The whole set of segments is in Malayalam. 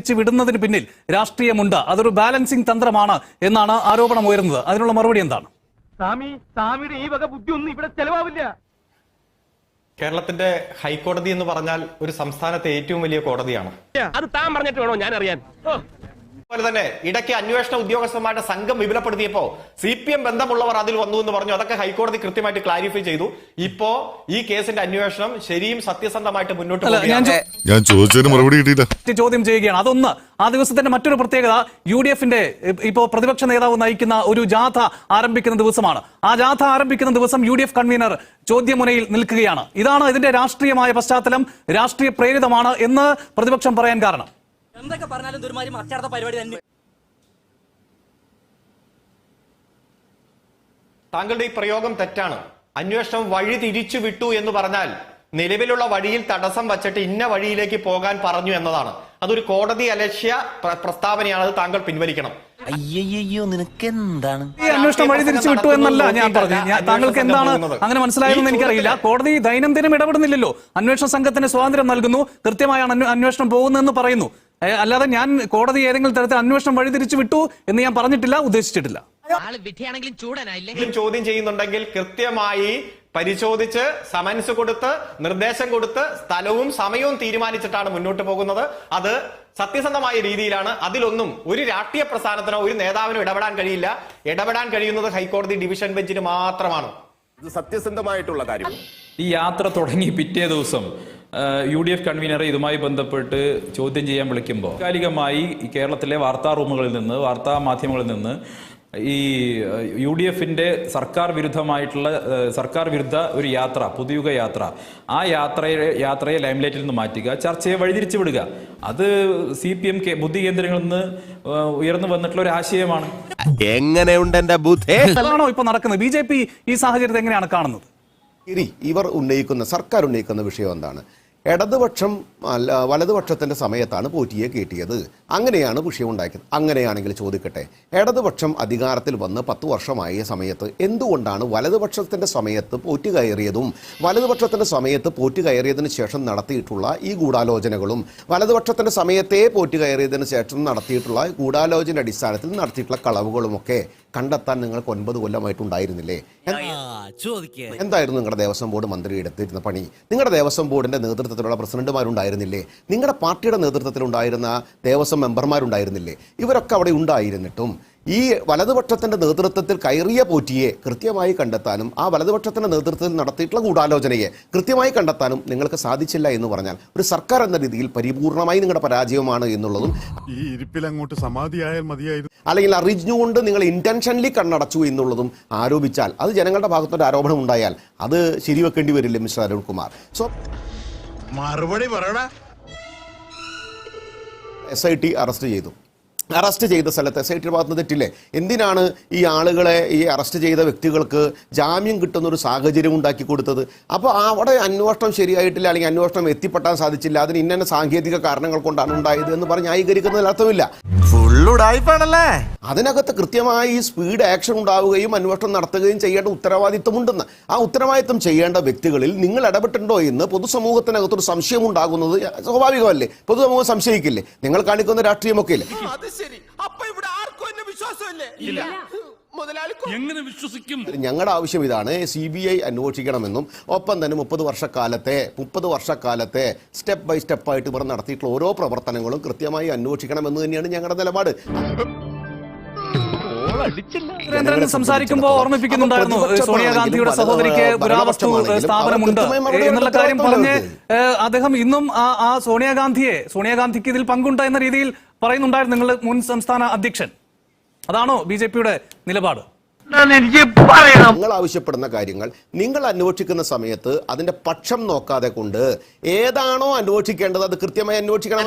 വഴിതിരിച്ച് വിടുന്നതിന് പിന്നിൽ രാഷ്ട്രീയമുണ്ട്, അതൊരു ബാലൻസിംഗ് തന്ത്രമാണ് എന്നാണ് ആരോപണം ഉയരുന്നത്. അതിനുള്ള മറുപടി എന്താണ്? സ്വാമിയുടെ ഈ വക ബുദ്ധിയൊന്നും ഇവിടെ ചെലവാവില്ല. കേരളത്തിന്റെ ഹൈക്കോടതി എന്ന് പറഞ്ഞാൽ ഒരു സംസ്ഥാനത്തെ ഏറ്റവും വലിയ കോടതിയാണ്. അത് താൻ പറഞ്ഞിട്ട് വേണോ ഞാൻ അറിയാൻ? അതുപോലെ തന്നെ ഇടയ്ക്ക് അന്വേഷണ ഉദ്യോഗസ്ഥന്മാരുടെ സംഘം വിപുലപ്പെടുത്തിയപ്പോ CPM ബന്ധമുള്ളവർ അതിൽ വന്നു എന്ന് പറഞ്ഞു. അതൊക്കെ ഹൈക്കോടതി കൃത്യമായിട്ട് ക്ലാരിഫൈ ചെയ്തു. ഇപ്പോ ഈ കേസിന്റെ അന്വേഷണം ശരിയും സത്യസന്ധമായിട്ട് മുന്നോട്ട് ഞാൻ ചോദിച്ചതിന് മറുപടി കിട്ടിയില്ല. ചോദ്യം ചെയ്യുകയാണ്. അതൊന്ന്, ആ ദിവസത്തിന്റെ മറ്റൊരു പ്രത്യേകത UDFന്റെ ഇപ്പോ പ്രതിപക്ഷ നേതാവ് നയിക്കുന്ന ഒരു ജാഥ ആരംഭിക്കുന്ന ദിവസമാണ്. ആ ജാഥ ആരംഭിക്കുന്ന ദിവസം UDF കൺവീനർ ചോദ്യമുനയിൽ നിൽക്കുകയാണ്. ഇതാണ് ഇതിന്റെ രാഷ്ട്രീയമായ പശ്ചാത്തലം, രാഷ്ട്രീയ പ്രേരിതമാണ് എന്ന് പ്രതിപക്ഷം പറയാൻ കാരണം. എന്തൊക്കെ പറഞ്ഞാലും ദുർമാരി മറിച്ചടത്ത പരിപാടി തന്നെ. താങ്കളുടെ ഈ പ്രയോഗം തെറ്റാണ്. അന്വേഷണം വഴി തിരിച്ചു വിട്ടു എന്ന് പറഞ്ഞാൽ നിലവിലുള്ള വഴിയിൽ തടസ്സം വച്ചിട്ട് ഇന്ന വഴിയിലേക്ക് പോകാൻ പറഞ്ഞു എന്നതാണ്. അതൊരു കോടതി അലക്ഷ്യ പ്രസ്താവനയാണ്. അത് താങ്കൾ പിൻവലിക്കണം. അയ്യോ നിനക്ക് എന്താണ് ഈ അന്വേഷണം വഴി തിരിച്ചു വിട്ടു എന്നല്ല ഞാൻ പറഞ്ഞു. താങ്കൾക്ക് എന്താണ് അങ്ങനെ മനസ്സിലായെന്ന് എനിക്കറിയില്ല. കോടതി ദൈനംദിനം ഇടപെടുന്നില്ലല്ലോ. അന്വേഷണ സംഘത്തിന് സ്വാതന്ത്ര്യം നൽകുന്നു, കൃത്യമായാണ് അന്വേഷണം പോകുന്നതെന്ന് പറയുന്നു. അല്ലാതെ ഞാൻ കോടതി ഏതെങ്കിലും തരത്തിൽ അന്വേഷണം വഴി തിരിച്ചു വിട്ടു എന്ന് ഞാൻ പറഞ്ഞിട്ടില്ല, ഉദ്ദേശിച്ചിട്ടില്ല. ചോദ്യം ചെയ്യുന്നുണ്ടെങ്കിൽ കൃത്യമായി പരിശോധിച്ച് സമൻസ് കൊടുത്ത് നിർദ്ദേശം കൊടുത്ത് സ്ഥലവും സമയവും തീരുമാനിച്ചിട്ടാണ് മുന്നോട്ട് പോകുന്നത്. അത് സത്യസന്ധമായ രീതിയിലാണ്. അതിലൊന്നും ഒരു രാഷ്ട്രീയ പ്രസ്ഥാനത്തിനോ ഒരു നേതാവിനോ ഇടപെടാൻ കഴിയില്ല. ഇടപെടാൻ കഴിയുന്നത് ഹൈക്കോടതി ഡിവിഷൻ ബെഞ്ചിന് മാത്രമാണ്. ഇത് സത്യസന്ധമായിട്ടുള്ള കാര്യം. ഈ യാത്ര തുടങ്ങി പിറ്റേ ദിവസം UDF കൺവീനറെ ഇതുമായി ബന്ധപ്പെട്ട് ചോദ്യം ചെയ്യാൻ വിളിക്കുമ്പോൾ താൽക്കാലികമായി കേരളത്തിലെ വാർത്താ റൂമുകളിൽ നിന്ന്, വാർത്താ മാധ്യമങ്ങളിൽ നിന്ന് ഈ UDFന്റെ സർക്കാർ വിരുദ്ധ ഒരു യാത്ര, പുതുയുഗ യാത്ര, ആ യാത്രയെ ലൈംലൈറ്റിൽ നിന്ന് മാറ്റുക, ചർച്ചയെ വഴിതിരിച്ചു വിടുക, അത് CPM ബുദ്ധി കേന്ദ്രങ്ങളിൽ നിന്ന് ഉയർന്നു വന്നിട്ടുള്ള ഒരു ആശയമാണ്. എങ്ങനെയുണ്ട് എന്റെ ബുദ്ധി? അതാണോ ഇപ്പൊ നടക്കുന്നത്? BJP ഈ സാഹചര്യത്തെ എങ്ങനെയാണ് കാണുന്നത്? ഇവർ സർക്കാർ ഉന്നയിക്കുന്ന വിഷയം എന്താണ്? ഇടതുപക്ഷം വലതുപക്ഷത്തിന്റെ സമയത്താണ് പോറ്റിയെ കയറ്റിയത്, അങ്ങനെയാണ് വിഷയം ഉണ്ടാക്കിയത്. അങ്ങനെയാണെങ്കിൽ ചോദിക്കട്ടെ, ഇടതുപക്ഷം അധികാരത്തിൽ വന്ന് 10 വർഷമായ സമയത്ത് എന്തുകൊണ്ടാണ് വലതുപക്ഷത്തിന്റെ സമയത്ത് പോറ്റി കയറിയതും വലതുപക്ഷത്തിന്റെ സമയത്ത് പോറ്റി കയറിയതിനു ശേഷം നടത്തിയിട്ടുള്ള ഈ ഗൂഢാലോചനകളും വലതുപക്ഷത്തിന്റെ സമയത്തെ പോറ്റി കയറിയതിനു ശേഷം നടത്തിയിട്ടുള്ള ഗൂഢാലോചന അടിസ്ഥാനത്തിൽ നടത്തിയിട്ടുള്ള കളവുകളുമൊക്കെ കണ്ടെത്താൻ നിങ്ങൾക്ക് 9 കൊല്ലമായിട്ടുണ്ടായിരുന്നില്ലേ? എന്തായിരുന്നു നിങ്ങളുടെ ദേവസ്വം ബോർഡ് മന്ത്രി എടുത്തിരുന്ന പണി? നിങ്ങളുടെ ദേവസ്വം ബോർഡിന്റെ നേതൃത്വത്തിലുള്ള പ്രസിഡന്റുമാരുണ്ടായിരുന്നില്ലേ? നിങ്ങളുടെ പാർട്ടിയുടെ നേതൃത്വത്തിലുണ്ടായിരുന്ന ദേവസ്വം മെമ്പർമാരുണ്ടായിരുന്നില്ലേ? ഇവരൊക്കെ അവിടെ ഉണ്ടായിരുന്നിട്ടും ഈ വലതുപക്ഷത്തിന്റെ നേതൃത്വത്തിൽ കയറിയ പോറ്റിയെ കൃത്യമായി കണ്ടെത്താനും ആ വലതുപക്ഷത്തിന്റെ നേതൃത്വത്തിൽ നടത്തിയിട്ടുള്ള ഗൂഢാലോചനയെ കൃത്യമായി കണ്ടെത്താനും നിങ്ങൾക്ക് സാധിച്ചില്ല എന്ന് പറഞ്ഞാൽ ഒരു സർക്കാർ എന്ന രീതിയിൽ പരിപൂർണമായി നിങ്ങളുടെ പരാജയമാണ് എന്നുള്ളതും, ഈ ഇരിപ്പിൽ അങ്ങോട്ട് സമാധിയായാൽ മതിയായിരുന്നു, അല്ലെങ്കിൽ അറിഞ്ഞുകൊണ്ട് നിങ്ങൾ ഇന്റൻഷനലി കണ്ണടച്ചു എന്നുള്ളതും ആരോപിച്ചാൽ, അത് ജനങ്ങളുടെ ഭാഗത്തൊരു ആരോപണം ഉണ്ടായാൽ അത് ശരിവെക്കേണ്ടി വരില്ലേ മിസ്റ്റർ അരുൺകുമാർ? സോ മറുപടി പറയടാ. SIT അറസ്റ്റ് ചെയ്ത സ്ഥലത്ത് SIT ഭാഗത്ത് തെറ്റില്ലേ? എന്തിനാണ് ഈ ആളുകളെ, ഈ അറസ്റ്റ് ചെയ്ത വ്യക്തികൾക്ക് ജാമ്യം കിട്ടുന്ന ഒരു സാഹചര്യം ഉണ്ടാക്കി കൊടുത്തത്? അപ്പോൾ അവിടെ അന്വേഷണം ശരിയായിട്ടില്ല, അല്ലെങ്കിൽ അന്വേഷണം എത്തിപ്പെട്ടാൻ സാധിച്ചില്ല, അതിന് ഇന്ന സാങ്കേതിക കാരണങ്ങൾ കൊണ്ടാണ് ഉണ്ടായത് എന്ന് പറഞ്ഞ് ന്യായീകരിക്കുന്നതിൽ അർത്ഥമില്ല. അതിനകത്ത് കൃത്യമായി സ്പീഡ് ആക്ഷൻ ഉണ്ടാവുകയും അന്വേഷണം നടത്തുകയും ചെയ്യേണ്ട ഉത്തരവാദിത്വമുണ്ടെന്ന്. ആ ഉത്തരവാദിത്വം ചെയ്യേണ്ട വ്യക്തികളിൽ നിങ്ങൾ ഇടപെട്ടുണ്ടോ എന്ന് പൊതുസമൂഹത്തിനകത്തൊരു സംശയം ഉണ്ടാകുന്നത് സ്വാഭാവികമല്ലേ? പൊതുസമൂഹം സംശയിക്കില്ലേ? നിങ്ങൾ കാണിക്കുന്ന രാഷ്ട്രീയമൊക്കെ ഇല്ലേ? ഞങ്ങളുടെ ആവശ്യം ഇതാണ്, CBI അന്വേഷിക്കണമെന്നും ഒപ്പം തന്നെ 30 വർഷക്കാലത്തെ സ്റ്റെപ്പ് ബൈ സ്റ്റെപ്പായിട്ട് ഇവർ നടത്തിയിട്ടുള്ള ഓരോ പ്രവർത്തനങ്ങളും കൃത്യമായി അന്വേഷിക്കണമെന്ന് തന്നെയാണ് ഞങ്ങളുടെ നിലപാട്. സുരേന്ദ്രൻ സംസാരിക്കുമ്പോൾ ഓർമ്മിപ്പിക്കുന്നുണ്ടായിരുന്നു സോണിയാഗാന്ധിയുടെ സഹോദരിക്ക് പുരാവസ്തു സ്ഥാപനമുണ്ട് എന്നുള്ള കാര്യം പറഞ്ഞ് അദ്ദേഹം ഇന്നും ആ സോണിയാഗാന്ധിക്ക് ഇതിൽ പങ്കുണ്ട് എന്ന രീതിയിൽ പറയുന്നുണ്ടായിരുന്നു നിങ്ങൾ മുൻ സംസ്ഥാന അധ്യക്ഷൻ. അതാണോ BJPയുടെ നിലപാട്? നിങ്ങൾ ആവശ്യപ്പെടുന്ന കാര്യങ്ങൾ നിങ്ങൾ അന്വേഷിക്കുന്ന സമയത്ത് അതിന്റെ പക്ഷം നോക്കാതെ കൊണ്ട് ഏതാണോ അന്വേഷിക്കേണ്ടത് അത് കൃത്യമായി അന്വേഷിക്കണം.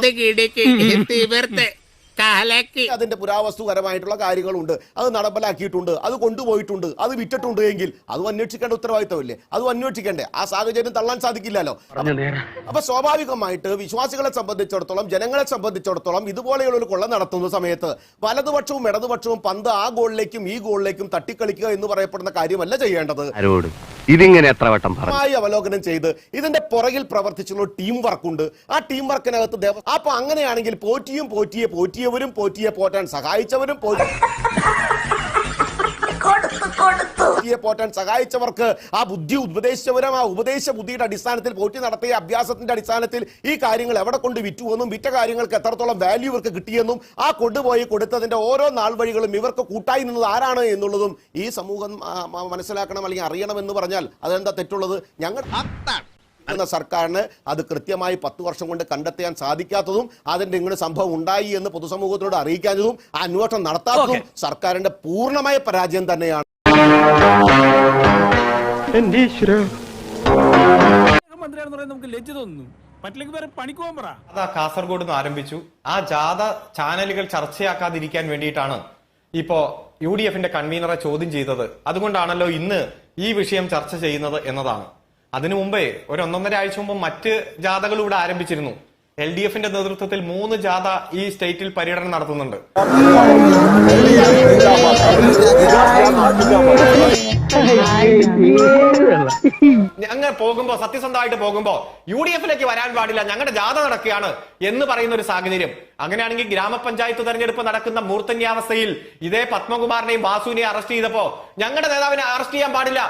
അതിന്റെ പുരാവസ്തുപരമായിട്ടുള്ള കാര്യങ്ങളുണ്ട്, അത് നടപ്പിലാക്കിയിട്ടുണ്ട്, അത് കൊണ്ടുപോയിട്ടുണ്ട്, അത് വിറ്റിട്ടുണ്ട് എങ്കിൽ അതും അന്വേഷിക്കേണ്ട ഉത്തരവാദിത്തമില്ലേ? അതും അന്വേഷിക്കണ്ടേ? ആ സാഹചര്യം തള്ളാൻ സാധിക്കില്ലല്ലോ. അപ്പൊ സ്വാഭാവികമായിട്ട് വിശ്വാസികളെ സംബന്ധിച്ചിടത്തോളം, ജനങ്ങളെ സംബന്ധിച്ചിടത്തോളം ഇതുപോലെയുള്ള ഒരു കൊള്ള നടത്തുന്ന സമയത്ത് വലതുപക്ഷവും ഇടതുപക്ഷവും പന്ത് ആ ഗോളിലേക്കും ഈ ഗോളിലേക്കും തട്ടിക്കളിക്കുക എന്ന് പറയപ്പെടുന്ന കാര്യമല്ല ചെയ്യേണ്ടത്. ഇതിങ്ങനെ എത്ര വട്ടം അവലോകനം ചെയ്ത് ഇതിന്റെ പുറകിൽ പ്രവർത്തിച്ചുള്ള ടീം വർക്കുണ്ട്. ആ ടീം വർക്കിനകത്ത് അപ്പൊ അങ്ങനെയാണെങ്കിൽ പോറ്റിയവരും പോറ്റിയെ പോറ്റാൻ സഹായിച്ചവരും പോറ്റാൻ സഹായിച്ചവർക്ക് ആ ബുദ്ധി ഉപദേശിച്ചവരും ആ ഉപദേശ ബുദ്ധിയുടെ അടിസ്ഥാനത്തിൽ പോറ്റി നടത്തിയ അഭ്യാസത്തിന്റെ അടിസ്ഥാനത്തിൽ ഈ കാര്യങ്ങൾ എവിടെ കൊണ്ട് വിറ്റുവെന്നും വിറ്റ കാര്യങ്ങൾക്ക് എത്രത്തോളം വാല്യൂ ഇവർക്ക് കിട്ടിയെന്നും ആ കൊണ്ടുപോയി കൊടുത്തതിന്റെ ഓരോ നാൾ വഴികളും ഇവർക്ക് കൂട്ടായി നിന്നത് ആരാണ് എന്നുള്ളതും ഈ സമൂഹം മനസ്സിലാക്കണം, അല്ലെങ്കിൽ അറിയണം എന്ന് പറഞ്ഞാൽ അതെന്താ തെറ്റുള്ളത്? ഞങ്ങൾ സർക്കാരിന് അത് കൃത്യമായി 10 വർഷം കൊണ്ട് കണ്ടെത്താൻ സാധിക്കാത്തതും അതിന്റെ ഇങ്ങനെ സംഭവം ഉണ്ടായി എന്ന് പൊതുസമൂഹത്തിനോട് അറിയിക്കാത്തതും അന്വേഷണം നടത്താത്തതും സർക്കാരിന്റെ പൂർണ്ണമായ പരാജയം തന്നെയാണ്. കാസർഗോഡ് നിന്ന് ആരംഭിച്ചു. ആ ജാഥ ചാനലുകൾ ചർച്ചയാക്കാതിരിക്കാൻ വേണ്ടിയിട്ടാണ് ഇപ്പോ UDF-ന്റെ കൺവീനറെ ചോദ്യം ചെയ്തത്. അതുകൊണ്ടാണല്ലോ ഇന്ന് ഈ വിഷയം ചർച്ച ചെയ്യുന്നത് എന്നതാണ്. അതിനു മുമ്പേ ഒരു 1.5 ആഴ്ച മുമ്പ് മറ്റ് ജാഥകൾ ഇവിടെ ആരംഭിച്ചിരുന്നു. LDF-ന്റെ നേതൃത്വത്തിൽ 3 ജാഥ ഈ സ്റ്റേറ്റിൽ പര്യടനം നടത്തുന്നുണ്ട്. ഞങ്ങൾ പോകുമ്പോ സത്യസന്ധമായിട്ട് പോകുമ്പോ UDF-ലേക്ക് വരാൻ പാടില്ല, ഞങ്ങളുടെ ജാഥ നടക്കുകയാണ് എന്ന് പറയുന്ന ഒരു സാഹചര്യം. അങ്ങനെയാണെങ്കിൽ ഗ്രാമപഞ്ചായത്ത് തെരഞ്ഞെടുപ്പ് നടക്കുന്ന മൂർധന്യാവസ്ഥയിൽ ഇതേ പത്മകുമാറിനെയും വാസുവിനെയും അറസ്റ്റ് ചെയ്തപ്പോ ഞങ്ങളുടെ നേതാവിനെ അറസ്റ്റ് ചെയ്യാൻ പാടില്ല,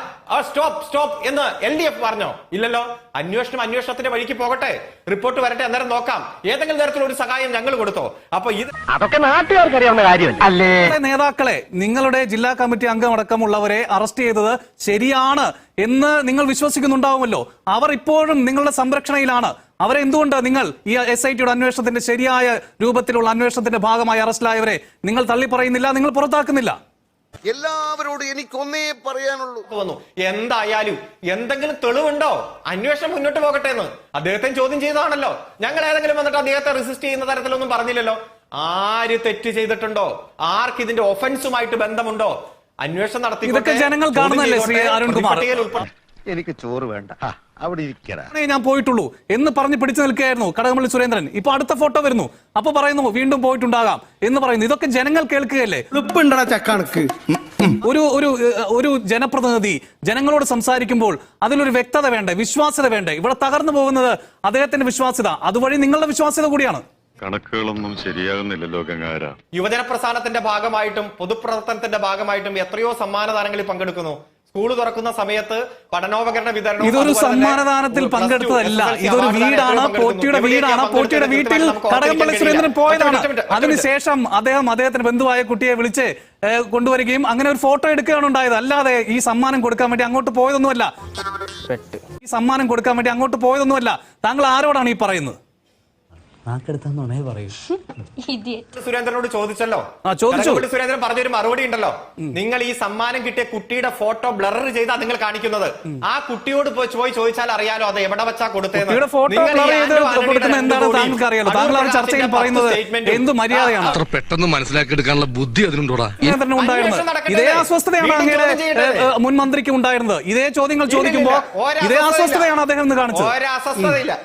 സ്റ്റോപ്പ് എന്ന് LDF പറഞ്ഞോ? ഇല്ലല്ലോ. അന്വേഷണത്തിന്റെ വഴിക്ക് പോകട്ടെ, റിപ്പോർട്ട് വരട്ടെ, അന്നേരം നോക്കാം. ഏതെങ്കിലും തരത്തിലുള്ള ഒരു സഹായം ഞങ്ങൾ കൊടുത്തോ? അപ്പൊ അതൊക്കെ നാട്ടുകാർക്ക് അറിയാവുന്ന കാര്യമല്ലേ? നേതാക്കളെ, നിങ്ങളുടെ ജില്ലാ കമ്മിറ്റി അംഗമടക്കമുള്ളവരെ അറസ്റ്റ് ചെയ്തത് ശരിയാണ് എന്ന് നിങ്ങൾ വിശ്വസിക്കുന്നുണ്ടാവുമല്ലോ. അവർ ഇപ്പോഴും നിങ്ങളുടെ സംരക്ഷണയിലാണ്. അവരെ എന്തുകൊണ്ട് നിങ്ങൾ ഈ SITയുടെ അന്വേഷണത്തിന്റെ ശരിയായ രൂപത്തിലുള്ള അന്വേഷണത്തിന്റെ ഭാഗമായി അറസ്റ്റിലായവരെ നിങ്ങൾ തള്ളി പറയുന്നില്ല, നിങ്ങൾ പുറത്താക്കുന്നില്ല? എല്ലാവരോടും എനിക്കൊന്നേ പറയാനുള്ളൂ, എന്തായാലും എന്തെങ്കിലും തെളിവുണ്ടോ? അന്വേഷണം മുന്നോട്ട് പോകട്ടെ എന്ന് അദ്ദേഹത്തെ ചോദ്യം ചെയ്തതാണല്ലോ. ഞങ്ങൾ ഏതെങ്കിലും വന്നിട്ട് അദ്ദേഹത്തെ റെസിസ്റ്റ് ചെയ്യുന്ന തരത്തിലൊന്നും പറഞ്ഞില്ലല്ലോ. ആര് തെറ്റ് ചെയ്തിട്ടുണ്ടോ? ആർക്ക് ഇതിന്റെ ഒഫൻസുമായിട്ട് ബന്ധമുണ്ടോ? അന്വേഷണം നടത്തി. ഇതൊക്കെ ജനങ്ങൾ കാണുന്നല്ലേ ശ്രീ അരുൺകുമാർ? എനിക്ക് ചോറ് വേണ്ട, അവിടെ ഞാൻ പോയിട്ടുള്ളൂ എന്ന് പറഞ്ഞ് പിടിച്ചു നിൽക്കുകയായിരുന്നു കടകംപള്ളി സുരേന്ദ്രൻ. ഇപ്പൊ അടുത്ത ഫോട്ടോ വരുന്നു, അപ്പൊ പറയുന്നു വീണ്ടും പോയിട്ടുണ്ടാകാം എന്ന് പറയുന്നു. ഇതൊക്കെ ജനങ്ങൾ കേൾക്കുകയല്ലേ? ഒരു ജനപ്രതിനിധി ജനങ്ങളോട് സംസാരിക്കുമ്പോൾ അതിലൊരു വ്യക്തത വേണ്ടേ, വിശ്വാസ്യത വേണ്ടേ? ഇവിടെ തകർന്നു പോകുന്നത് അദ്ദേഹത്തിന്റെ വിശ്വാസ്യത, അതുവഴി നിങ്ങളുടെ വിശ്വാസ്യത കൂടിയാണ്. കണക്കുകളൊന്നും ശരിയാകുന്നില്ലല്ലോ ഗംഗാര. യുവജന പ്രസ്ഥാനത്തിന്റെ ഭാഗമായിട്ടും പൊതുപ്രവർത്തനത്തിന്റെ ഭാഗമായിട്ടും എത്രയോ സമ്മാനദാനങ്ങളിൽ പങ്കെടുക്കുന്നു. സ്കൂൾ തുറക്കുന്ന സമയത്ത് പഠനോപകരണ വിതരണം. ഇതൊരു സമ്മാനദാനത്തിൽ പങ്കെടുത്തതല്ല, ഇതൊരു വീടാണ്, പോറ്റിയുടെ വീടാണ്. പോറ്റിയുടെ വീട്ടിൽ കടകംപള്ളി സുരേന്ദ്രൻ പോയതാണ്. അതിനുശേഷം അദ്ദേഹത്തിന് ബന്ധുവായ കുട്ടിയെ വിളിച്ച് കൊണ്ടുവരികയും അങ്ങനെ ഒരു ഫോട്ടോ എടുക്കുകയാണ് ഉണ്ടായത്. അല്ലാതെ ഈ സമ്മാനം കൊടുക്കാൻ വേണ്ടി അങ്ങോട്ട് പോയതൊന്നുമല്ല. താങ്കൾ ആരോടാണ് ഈ പറയുന്നത്? സുരേന്ദ്രനോട് ചോദിച്ചല്ലോ. സുരേന്ദ്രൻ പറഞ്ഞൊരു മറുപടി ഉണ്ടല്ലോ, നിങ്ങൾ ഈ സമ്മാനം കിട്ടിയ കുട്ടിയുടെ ഫോട്ടോ ബ്ലർ ചെയ്താ നിങ്ങൾ കാണിക്കുന്നത്. ആ കുട്ടിയോട് പോയി ചോദിച്ചാൽ അറിയാലോ അത് എവിടെ വെച്ചാ കൊടുത്തത്. ചർച്ചയിൽ പറയുന്നത് എന്ത് മര്യാദയാണ്? അത്ര പെട്ടെന്ന് മനസ്സിലാക്കിയെടുക്കാനുള്ള ബുദ്ധി അതിനുണ്ടോടാ? ഇതേ അസ്വസ്ഥതയാണ് അങ്ങയുടെ മുൻ മന്ത്രിക്ക് ഉണ്ടായിരുന്നത്. ഇതേ ചോദ്യങ്ങൾ ചോദിക്കുമ്പോ ഇതേ അസ്വസ്ഥതയാണ് അദ്ദേഹം കാണിച്ചത്. ഒരസ്വസ്ഥതയില്ല.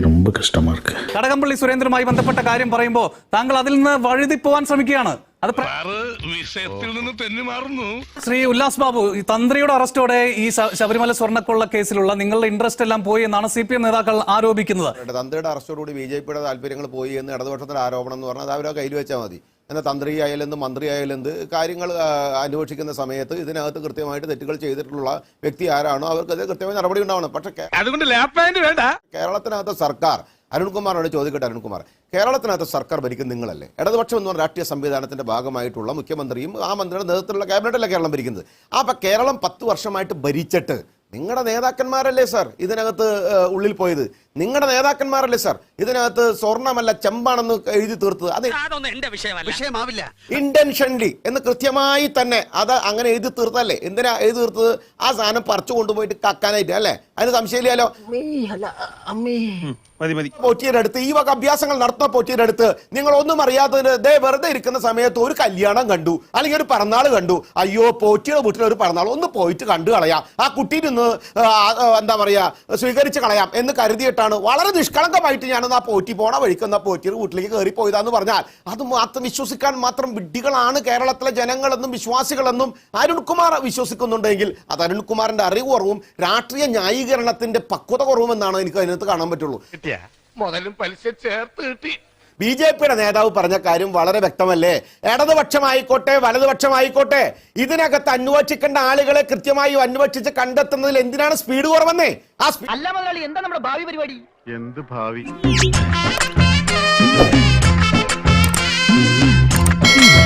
ரொம்ப கஷ்டமா இருக்கு. കടകംപള്ളി സുരേന്ദ്രനുമായി ബന്ധപ്പെട്ട കാര്യം പറയുമ്പോൾ താങ്കൾ അതിൽ നിന്ന് വഴുതി പോവാൻ ശ്രമിക്കുകയാണ്. അത് വിഷയത്തിൽ നിന്ന് തെന്നി മാറുന്നു. ശ്രീ ഉല്ലാസ് ബാബു, ഈ തന്ത്രിയുടെ അറസ്റ്റോടെ ഈ ശബരിമല സ്വർണ്ണക്കൊള്ള കേസിലുള്ള നിങ്ങളുടെ ഇൻട്രസ്റ്റ് എല്ലാം പോയി എന്നാണ് CPM നേതാക്കൾ ആരോപിക്കുന്നത്. തന്ത്രിയുടെ അറസ്റ്റോടുകൂടി BJPയുടെ താല്പര്യങ്ങൾ പോയി എന്ന് ഇടതുപക്ഷത്തിന്റെ ആരോപണം എന്ന് പറഞ്ഞാൽ അവരെ കയ്യിൽ വെച്ചാൽ മതി. എന്നാൽ തന്ത്രി ആയാലെന്ത് മന്ത്രി ആയാലെന്ത് കാര്യങ്ങൾ അന്വേഷിക്കുന്ന സമയത്ത് ഇതിനകത്ത് കൃത്യമായിട്ട് തെറ്റുകൾ ചെയ്തിട്ടുള്ള വ്യക്തി ആരാണോ അവർക്കത് കൃത്യമായി നടപടി ഉണ്ടാവണം. പക്ഷേ കേരളത്തിനകത്ത് സർക്കാർ, അരുൺകുമാറിനോട് ചോദിക്കട്ടെ, അരുൺകുമാർ, കേരളത്തിനകത്ത് സർക്കാർ ഭരിക്കുന്ന നിങ്ങളല്ലേ? ഇടതുപക്ഷം എന്ന് പറഞ്ഞ രാഷ്ട്രീയ സംവിധാനത്തിന്റെ ഭാഗമായിട്ടുള്ള മുഖ്യമന്ത്രിയും ആ മന്ത്രിയുടെ നേതൃത്വത്തിലുള്ള ക്യാബിനറ്റല്ലേ കേരളം ഭരിക്കുന്നത്. അപ്പൊ കേരളം 10 വർഷമായിട്ട് ഭരിച്ചിട്ട് നിങ്ങളുടെ നേതാക്കന്മാരല്ലേ സാർ ഇതിനകത്ത് ഉള്ളിൽ പോയത്? നിങ്ങളുടെ നേതാക്കന്മാരല്ലേ സാർ ഇതിനകത്ത് സ്വർണ്ണമല്ല ചെമ്പാണെന്ന് എഴുതി തീർത്തത്? അത് അതൊന്നും എന്റെ വിഷയമാവില്ല. ഇന്റൻഷൻലി എന്ന് കൃത്യമായി തന്നെ അത് അങ്ങനെ എഴുതി തീർത്തല്ലേ? എന്തിനാ എഴുതി തീർത്തത്? ആ സാധനം പറിച്ചു കൊണ്ടുപോയിട്ട് കക്കാനായിട്ട് അല്ലേ? അതിന് സംശയമില്ലല്ലോ. പോറ്റിയുടെ അടുത്ത് ഈ വക അഭ്യാസങ്ങൾ നടത്തുന്ന പോറ്റിയുടെ അടുത്ത് നിങ്ങൾ ഒന്നും അറിയാത്തതിന് ദേ വെറുതെ ഇരിക്കുന്ന സമയത്ത് ഒരു കല്യാണം കണ്ടു, അല്ലെങ്കിൽ ഒരു പിറന്നാൾ കണ്ടു. അയ്യോ പോറ്റിയുടെ വീട്ടിൽ ഒരു പിറന്നാൾ, ഒന്ന് പോയിട്ട് കണ്ടു കളയാം, ആ കുട്ടീനെ ഒന്ന് എന്താ പറയാ സ്വീകരിച്ച് കളയാം എന്ന് കരുതിയിട്ടാണ് വളരെ നിഷ്കളങ്കമായിട്ട് ഞാനൊന്ന് ആ പോറ്റി പോണ വഴിക്കുന്ന പോറ്റിയുടെ വീട്ടിലേക്ക് കയറി പോയതാന്ന് പറഞ്ഞാൽ അത് മാത്രം വിശ്വസിക്കാൻ മാത്രം വിഡ്ഢികളാണ് കേരളത്തിലെ ജനങ്ങളെന്നും വിശ്വാസികളെന്നും അരുൺകുമാർ വിശ്വസിക്കുന്നുണ്ടെങ്കിൽ അത് അരുൺകുമാറിന്റെ അറിവ് കുറവും രാഷ്ട്രീയ ന്യായീകരണത്തിന്റെ പക്വത കുറവുമെന്നാണ് എനിക്ക് അതിനകത്ത് കാണാൻ പറ്റുള്ളൂ. മുതലും പലിശ ചേർത്ത് കിട്ടി. ബി.ജെ.പിയുടെ നേതാവ് പറഞ്ഞ കാര്യം വളരെ വ്യക്തമല്ലേ? ഇടതുപക്ഷമായിക്കോട്ടെ വലതുപക്ഷമായിക്കോട്ടെ ഇതിനകത്ത് അന്വേഷിക്കേണ്ട ആളുകളെ കൃത്യമായി അന്വേഷിച്ച് കണ്ടെത്തുന്നതിൽ എന്തിനാണ് സ്പീഡ് കുറവെന്നേ? ആ അല്ല മുതലാളി, എന്താ നമ്മുടെ ഭാവി പരിപാടി? എന്ത് ഭാവി?